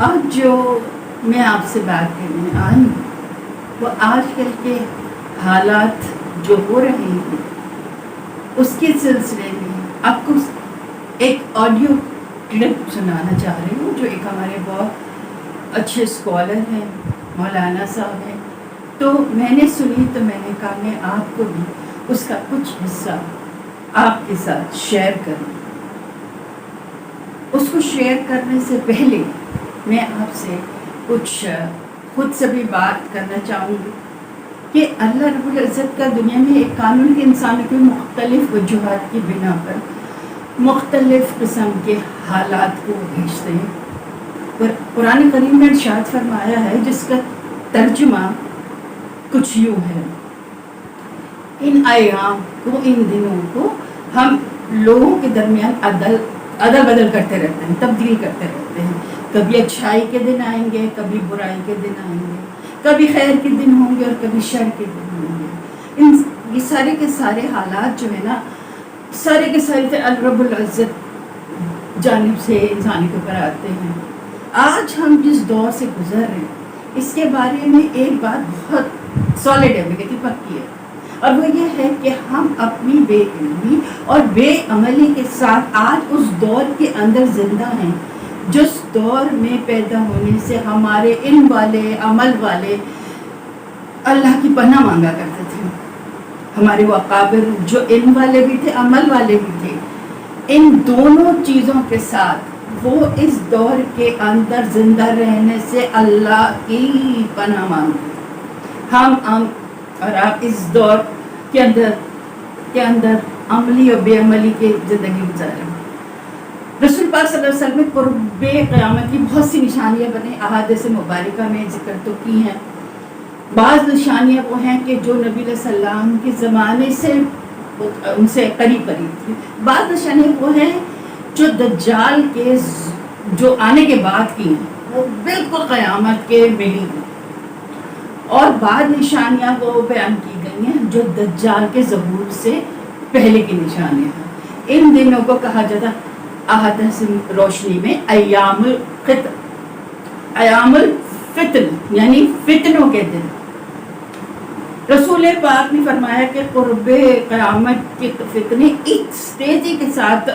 آج جو میں آپ سے بات کرنے آئی ہوں وہ آج کل کے حالات جو ہو رہے ہیں اس کے سلسلے میں آپ کو ایک آڈیو کلپ سنانا چاہ رہی ہوں جو ایک ہمارے بہت اچھے اسکالر ہیں مولانا صاحب ہیں. تو میں نے سنی تو میں نے کہا میں آپ کو بھی اس کا کچھ حصہ آپ کے ساتھ شیئر کروں. اس کو شیئر کرنے سے پہلے میں آپ سے کچھ خود سے بھی بات کرنا چاہوں گی کہ اللہ رب العزت کا دنیا میں ایک قانون کے انسانوں کی مختلف وجوہات کی بنا پر مختلف قسم کے حالات کو بھیجتے ہیں. قرآن کریم میں ارشاد فرمایا ہے جس کا ترجمہ کچھ یوں ہے: ان ایام کو، ان دنوں کو ہم لوگوں کے درمیان عدل بدل کرتے رہتے ہیں، تبدیل کرتے رہتے ہیں. کبھی اچھائی کے دن آئیں گے، کبھی برائی کے دن آئیں گے، کبھی خیر کے دن ہوں گے اور کبھی شر کے دن ہوں گے. یہ سارے کے سارے حالات جو ہے نا، سارے کے سارے اللہ رب العزت جانب سے انسان کے اوپر آتے ہیں. آج ہم جس دور سے گزر رہے ہیں اس کے بارے میں ایک بات بہت سالڈ ہے، کہتی پکی ہے، اور وہ یہ ہے کہ ہم اپنی بے علمی اور بے عملی کے ساتھ آج اس دور کے اندر زندہ ہیں جس دور میں پیدا ہونے سے ہمارے علم والے، عمل والے اللہ کی پناہ مانگا کرتے تھے. ہمارے وہ اکابر جو علم والے بھی تھے، عمل والے بھی تھے، ان دونوں چیزوں کے ساتھ وہ اس دور کے اندر زندہ رہنے سے اللہ کی پناہ مانگتے. ہم اور آپ اس دور کے اندر عملی اور بے عملی کی زندگی گزارے. رسول پاک صلی اللہ علیہ وسلم نے قرب قیامت کی بہت سی نشانیاں بنی، احادیث مبارکہ میں ذکر تو کی ہیں. بعض نشانیاں وہ ہیں کہ جو نبی علیہ السلام کے زمانے سے ان سے قریب تھی. بعض نشانیاں وہ ہیں جو دجال کے جو آنے کے بعد کی ہیں، وہ بالکل قیامت کے ملی ہیں. اور بعض نشانیاں وہ بیان کی گئی ہیں جو دجال کے ظہور سے پہلے کی نشانیاں ہیں. ان دنوں کو کہا جاتا احادیث روشنی میں ایام الفتن، یعنی فتنوں کے دن. رسول پاک نے فرمایا کہ قرب قیامت کے فتنے ایک تیزی کے ساتھ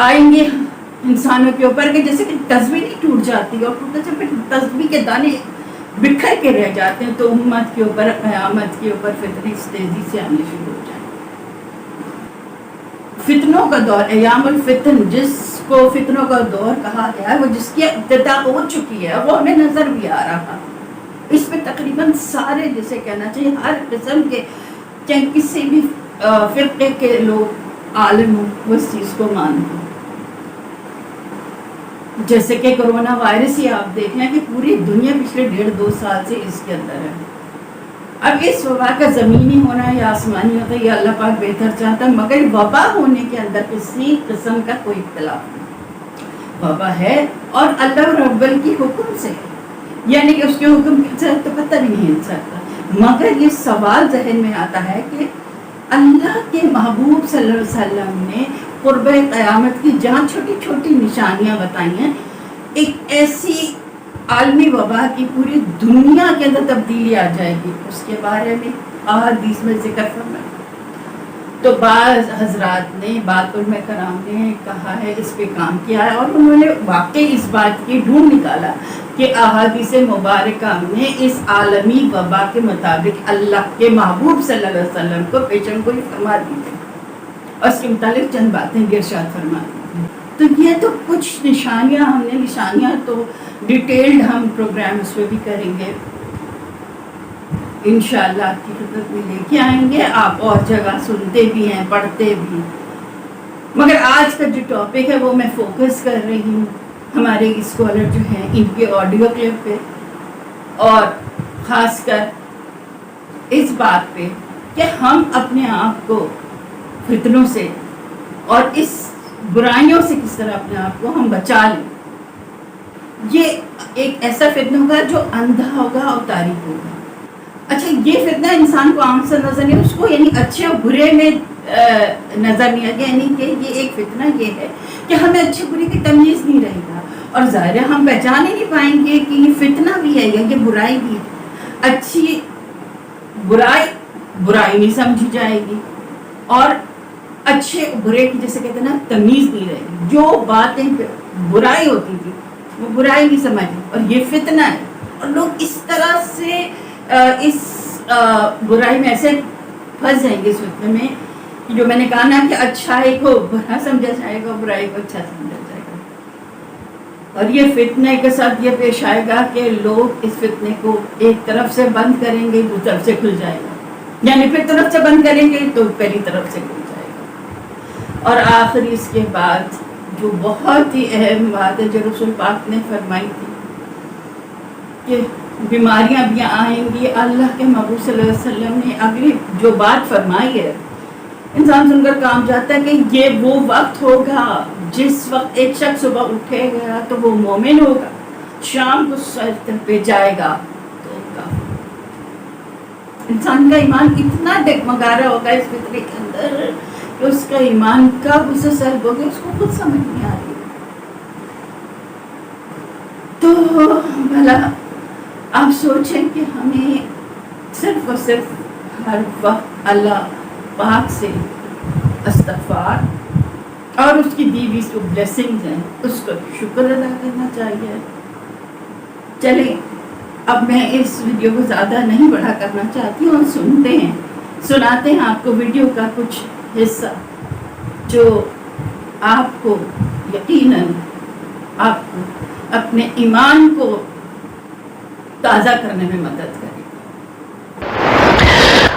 آئیں گے انسانوں کے اوپر کہ جیسے کہ تسبیح نہیں ٹوٹ جاتی اور تسبیح کے دانے بکھر کے رہ جاتے ہیں، تو امت کے اوپر قیامت کے اوپر فتنے اس تیزی سے آنے شروع ہو جائیں. فتنوں کا دور، ایام الفتن جس کو فتنوں کا دور کہا گیا ہے، وہ جس کی ابتدا ہو چکی ہے، وہ ہمیں نظر بھی آ رہا. اس میں تقریباً سارے، جسے کہنا چاہیے ہر قسم کے، چاہے کسی بھی فرقے کے لوگ عالم ہوں، وہ اس چیز کو مانتے ہیں. جیسے کہ کرونا وائرس ہی آپ دیکھ لیں کہ پوری دنیا پچھلے 1.5-2 سال سے اس کے اندر ہے. اب اس وبا کا زمینی ہونا یا آسمانی ہوتا ہے یہ اللہ پاک بہتر چاہتا ہے، مگر وبا ہونے کے اندر کسی قسم کا کوئی اختلاف نہیں. وبا ہے اور اللہ رب کی حکم سے، یعنی کہ اس کے حکم سے تو پتہ بھی نہیں سکتا. مگر یہ سوال ذہن میں آتا ہے کہ اللہ کے محبوب صلی اللہ علیہ وسلم نے قرب قیامت کی جہاں چھوٹی چھوٹی نشانیاں بتائی ہیں، ایک ایسی عالمی وبا کی پوری دنیا کے اندر تبدیلی آ جائے گی، اس کے بارے میں احادیث میں ذکر فرمایا. تو بعض حضرات نے، بعض علماء کرام نے کہا ہے، اس پہ کام کیا ہے، اور انہوں نے واقعی اس بات کی ڈھونڈ نکالا کہ احادیث مبارکہ میں اس عالمی وبا کے مطابق اللہ کے محبوب صلی اللہ علیہ وسلم کو پیشن گوئی فرما دی گئی اور اس کے متعلق چند باتیں ارشاد فرما دی. تو یہ تو کچھ نشانیاں ہم نے، نشانیاں تو ڈیٹیلڈ ہم پروگرام اس پہ بھی کریں گے انشاءاللہ، آپ کی خدمت میں لے کے آئیں گے. آپ اور جگہ سنتے بھی ہیں، پڑھتے بھی، مگر آج کا جو ٹاپک ہے وہ میں فوکس کر رہی ہوں ہمارے اسکالر جو ہیں ان کے آڈیو کلپ پہ، اور خاص کر اس بات پہ کہ ہم اپنے آپ کو فتنوں سے اور اس برائیوں سے کس طرح اپنے آپ کو ہم بچا لیں. یہ ایک ایسا فتنہ ہوگا جو اندھا ہوگا اور تاریک ہوگا. اچھا، یہ فتنہ انسان کو عام سے نظر نہیں، اس کو یعنی اچھے اور برے میں نظر نہیں آگے، یعنی کہ یہ ایک فتنہ یہ ہے کہ ہمیں اچھے برے کی تمیز نہیں رہے گا، اور ظاہر ہے ہم پہچان ہی نہیں پائیں گے کہ یہ فتنہ بھی ہے یا یہ برائی بھی ہے. اچھی برائی نہیں سمجھی جائے گی اور اچھے برے کی جیسے کہتے ہیں نا تمیز نہیں رہے گی. جو باتیں برائی ہوتی تھی وہ برائی نہیں سمجھی اور یہ فتنہ ہے. اور لوگ اس طرح سے اس برائی میں ایسے پھنس جائیں گے اس فتنے میں جو میں نے کہا نا کہ اچھائی کو برا سمجھا جائے گا برائی کو اچھا سمجھا جائے گا. اور یہ فتنے کے ساتھ یہ پیش آئے گا کہ لوگ اس فتنے کو ایک طرف سے بند کریں گے دوسری طرف سے کھل جائے گا, یعنی پھر طرف سے بند کریں گے تو پہلی طرف سے کھل جائے گا. اور آخری اس کے بعد جو بہت ہی اہم بات ہے جو رسول پاک نے فرمائی تھی کہ بیماریاں بھی آئیں گی. اللہ کے محبوب صلی اللہ علیہ وسلم نے اگلی جو بات فرمائی ہے انسان سن کر کام جاتا ہے کہ یہ وہ وقت ہوگا جس وقت ایک شخص صبح اٹھے گا تو وہ مومن ہوگا, شام کو سجدے پہ جائے گا تو انسان کا ایمان اتنا ڈگمگا رہا ہوگا اس فطرے کے اندر کہ اس کا ایمان کب اسے سلب ہو گیا اس کو خود سمجھ نہیں آ رہی. تو بھلا آپ سوچیں کہ ہمیں صرف اور صرف ہر وقت اللہ پاک سے استغفار اور اس کی دی ہوئی جو بلیسنگز ہیں اس کا شکر ادا کرنا چاہیے. چلیں اب میں اس ویڈیو کو زیادہ نہیں بڑا کرنا چاہتی ہوں, سناتے ہیں آپ کو ویڈیو کا کچھ حصہ جو آپ کو یقیناً آپ کو اپنے ایمان کو تازہ کرنے میں مدد کرے.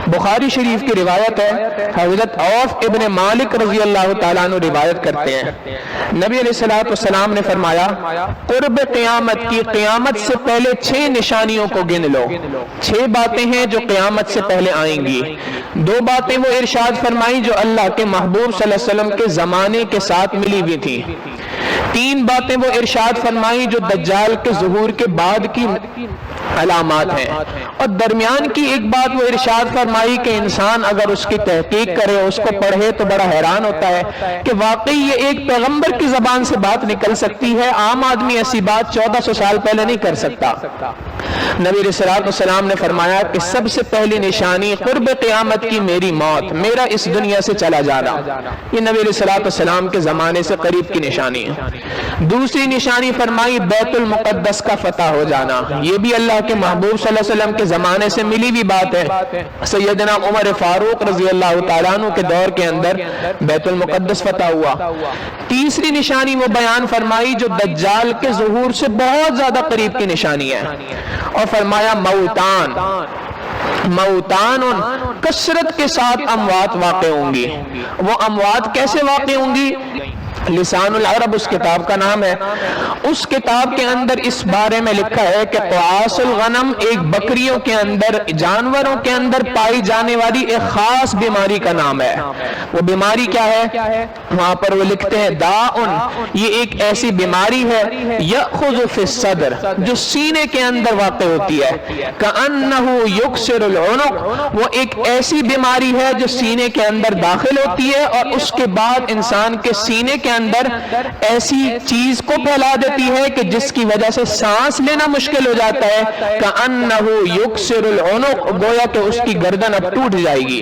بخاری شریف کی روایت ہے, حضرت عوف ابن مالک رضی اللہ تعالیٰ عنہ روایت کرتے ہیں, نبی علیہ السلام نے فرمایا قرب قیامت کی قیامت سے پہلے 6 نشانیوں کو گن لو. 6 باتیں ہیں جو قیامت سے پہلے آئیں گی. 2 باتیں وہ ارشاد فرمائیں جو اللہ کے محبوب صلی اللہ علیہ وسلم کے زمانے کے ساتھ ملی ہوئی تھی. 3 باتیں وہ ارشاد فرمائیں جو دجال کے ظہور کے بعد کی علامات ہیں. اور درمیان کی ایک بات وہ ارشاد فرمائی کہ انسان اگر اس کی تحقیق کرے, اس کو پڑھے تو بڑا حیران ہوتا ہے کہ واقعی یہ ایک پیغمبر کی زبان سے بات نکل سکتی ہے, عام آدمی ایسی بات 1400 سال پہلے نہیں کر سکتا. نبی علیہ السلام نے فرمایا کہ سب سے پہلی نشانی قرب قیامت کی میری موت, میرا اس دنیا سے چلا جانا. یہ نبی علیہ السلام کے زمانے سے قریب کی نشانی ہے. دوسری نشانی فرمائی بیت المقدس کا فتح ہو جانا. یہ بھی اللہ کے محبوب صلی اللہ علیہ وسلم کے زمانے سے ملی بھی بات ہے. سیدنا عمر فاروق رضی اللہ تعالیٰ عنہ کے دور کے اندر بیت المقدس فتح ہوا. تیسری نشانی وہ بیان فرمائی جو دجال کے ظہور سے بہت زیادہ قریب کی نشانی ہے, اور فرمایا موتان کثرت کے ساتھ اموات واقع ہوں گی. وہ اموات کیسے واقع ہوں گی؟ لسان العرب اس کتاب کا نام ہے. اس کتاب کے اندر اس بارے میں لکھا ہے کہ قواس الغنم ایک بکریوں کے اندر, جانوروں کے اندر پائی جانے والی ایک خاص بیماری کا نام ہے. وہ بیماری کیا ہے؟ وہاں پر وہ لکھتے ہیں داءن, یہ ایک ایسی بیماری ہے یأخذ فی الصدر, جو سینے کے اندر واقع ہوتی ہے. کأنہ یکسر العنق, وہ ایک ایسی بیماری ہے جو سینے کے اندر داخل ہوتی ہے اور اس کے بعد انسان کے سینے کے اندر ایسی چیز کو پھیلا دیتی ہے کہ جس کی وجہ سے سانس لینا مشکل ہو جاتا ہے. کأنہ یکسر العنق, گویا کہ اس کی گردن اب ٹوٹ جائے گی.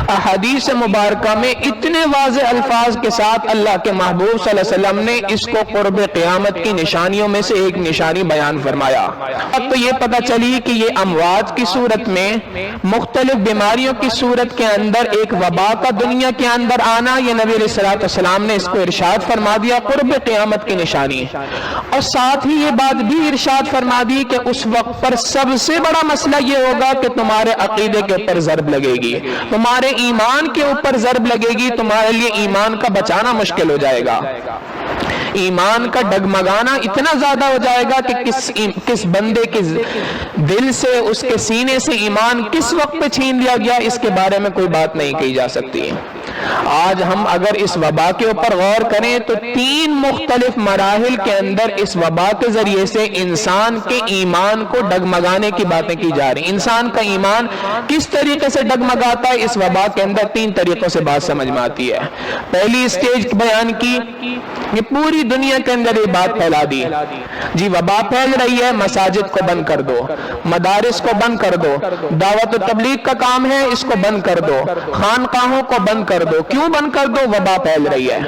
احادیث مبارکہ میں اتنے واضح الفاظ کے ساتھ اللہ کے محبوب صلی اللہ علیہ وسلم نے اس کو قرب قیامت کی نشانیوں میں سے ایک نشانی بیان فرمایا. اب تو یہ پتہ چلی کہ یہ اموات کی صورت میں, مختلف بیماریوں کی صورت کے اندر ایک وبا کا دنیا کے اندر آنا, یہ نبی علیہ السلام نے اس کو ارشاد فرما دیا قرب قیامت کی نشانی. اور ساتھ ہی یہ بات بھی ارشاد فرما دی کہ اس وقت پر سب سے بڑا مسئلہ یہ ہوگا کہ تمہارے عقیدے کے اوپر ضرب لگے گی, تمہارے ایمان کے اوپر ضرب لگے گی, تمہارے لیے ایمان کا بچانا مشکل ہو جائے گا. ایمان کا ڈگمگانا اتنا زیادہ ہو جائے گا کہ کس بندے کے دل سے, اس کے سینے سے ایمان کس وقت پہ چھین لیا گیا, اس کے بارے میں کوئی بات نہیں کہی جا سکتی. آج ہم اگر اس وبا کے اوپر غور کریں تو 3 مختلف مراحل کے اندر اس وبا کے ذریعے سے انسان کے ایمان کو ڈگمگانے کی باتیں کی جا رہی ہیں. انسان کا ایمان کس طریقے سے ڈگمگاتا ہے اس وبا کے اندر 3 طریقوں سے بات سمجھ میں آتی ہے. پہلی اسٹیج بیان کی، یہ پوری دنیا کے اندر یہ بات پھیلا دی جی وبا پھیل رہی ہے، مساجد کو بند کر دو، مدارس کو بند کر دو، دعوت و تبلیغ کا کام ہے اس کو بند کر دو، خانقاہوں کو بند کر دو. کیوں بند کر دو؟ وبا پھیل رہی ہے.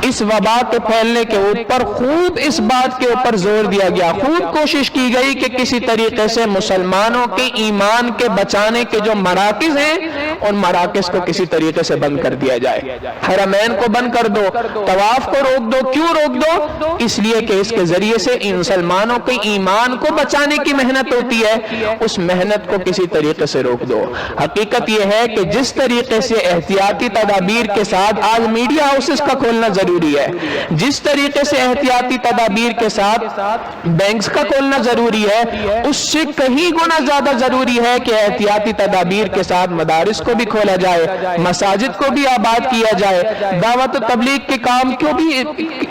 اس وبا کے پھیلنے کے اوپر خوب اس بات کے اوپر زور دیا گیا، خوب کوشش کی گئی کہ کسی طریقے سے مسلمانوں کے ایمان کے بچانے کے جو مراکز ہیں ان مراکز کو کسی طریقے سے بند کر دیا جائے. حرمین کو بند کر دو، طواف کو روک دو. کیوں روک دو؟ اس لیے کہ اس کے ذریعے سے مسلمانوں کے ایمان کو بچانے کی محنت ہوتی ہے، اس محنت کو کسی طریقے سے روک دو. حقیقت یہ ہے کہ جس طریقے سے احتیاطی تدابیر کے ساتھ آج میڈیا ہاؤسز کا کھولنا ضروری ہے، جس طریقے سے احتیاطی تدابیر کے ساتھ بینکس کا کھولنا ضروری ہے، اس سے کہیں گنا زیادہ ضروری ہے کہ احتیاطی تدابیر کے ساتھ مدارس کو بھی کھولا جائے، مساجد کو بھی آباد کیا جائے، دعوت و تبلیغ کے کام کو بھی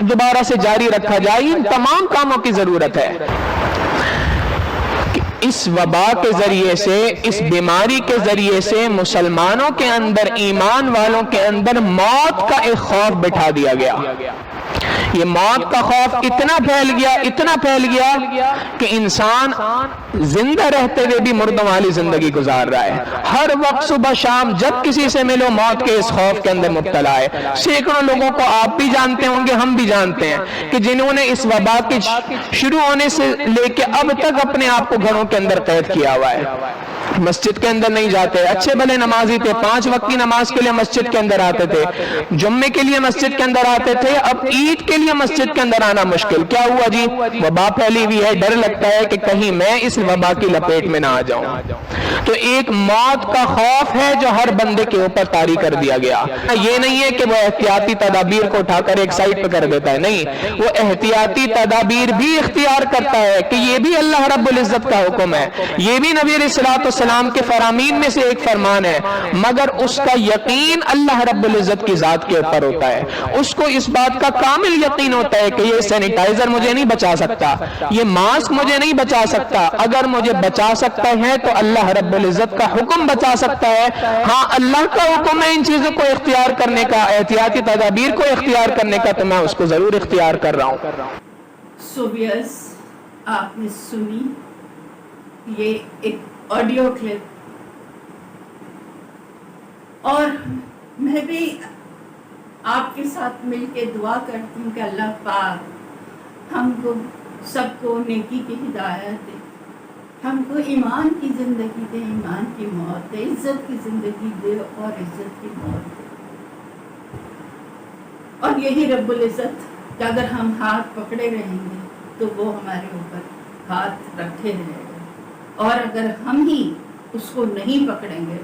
دوبارہ سے جاری رکھا جائے. ان تمام کاموں کی ضرورت ہے. اس وبا کے ذریعے سے، اس بیماری کے ذریعے سے مسلمانوں کے اندر، ایمان والوں کے اندر موت کا ایک خوف بٹھا دیا گیا. یہ موت کا خوف اتنا پھیل گیا کہ انسان زندہ رہتے ہوئے بھی مردوں والی زندگی گزار رہا ہے. ہر وقت صبح شام جب کسی سے ملو موت کے اس خوف کے اندر مبتلا ہے. سینکڑوں لوگوں کو آپ بھی جانتے ہوں گے، ہم بھی جانتے ہیں کہ جنہوں نے اس وبا کے شروع ہونے سے لے کے اب تک اپنے آپ کو گھروں کے اندر قید کیا ہوا ہے. مسجد کے اندر نہیں جاتے، اچھے بھلے نمازی تھے، 5 وقت کی نماز کے لیے مسجد کے اندر آتے تھے، جمعے کے لیے مسجد کے اندر آتے تھے، اب عید کے لیے مسجد کے اندر آنا مشکل. کیا ہوا جی؟ وبا پھیلی ہوئی ہے، ڈر لگتا ہے کہ کہیں میں اس وبا کی لپیٹ میں نہ آ جاؤں. تو ایک موت کا خوف ہے جو ہر بندے کے اوپر طاری کر دیا گیا. یہ نہیں ہے کہ وہ احتیاطی تدابیر کو اٹھا کر ایک سائڈ پہ کر دیتا ہے، نہیں، وہ احتیاطی تدابیر بھی اختیار کرتا ہے کہ یہ بھی اللہ رب العزت کا حکم ہے، یہ بھی نبی علیہ السلام کے فرامین میں سے ایک فرمان ہے، مگر اس کا یقین اللہ رب العزت کی ذات کے اوپر ہوتا ہے. اس کو اس بات کا کامل یقین ہوتا ہے کہ یہ سینیٹائزر مجھے نہیں بچا سکتا، یہ ماسک مجھے نہیں بچا سکتا، اگر مجھے بچا سکتا ہے تو اللہ رب العزت کا حکم بچا سکتا ہے. ہاں اللہ کا حکم ہے ان چیزوں کو اختیار کرنے کا، احتیاطی تدابیر کو اختیار کرنے کا، تو میں اس کو ضرور اختیار کر رہا ہوں. سوبیس آپ نے سنی یہ ایک آڈیو کلپ، اور میں بھی آپ کے ساتھ مل کے دعا کرتی ہوں کہ اللہ پاک ہم کو سب کو نیکی کی ہدایت دے، ہم کو ایمان کی زندگی دے، ایمان کی موت دے، عزت کی زندگی دے اور عزت کی موت دے. اور یہی رب العزت کہ اگر ہم ہاتھ پکڑے رہیں گے تو وہ ہمارے اوپر ہاتھ رکھے رہے گا، اور اگر ہم ہی اس کو نہیں پکڑیں گے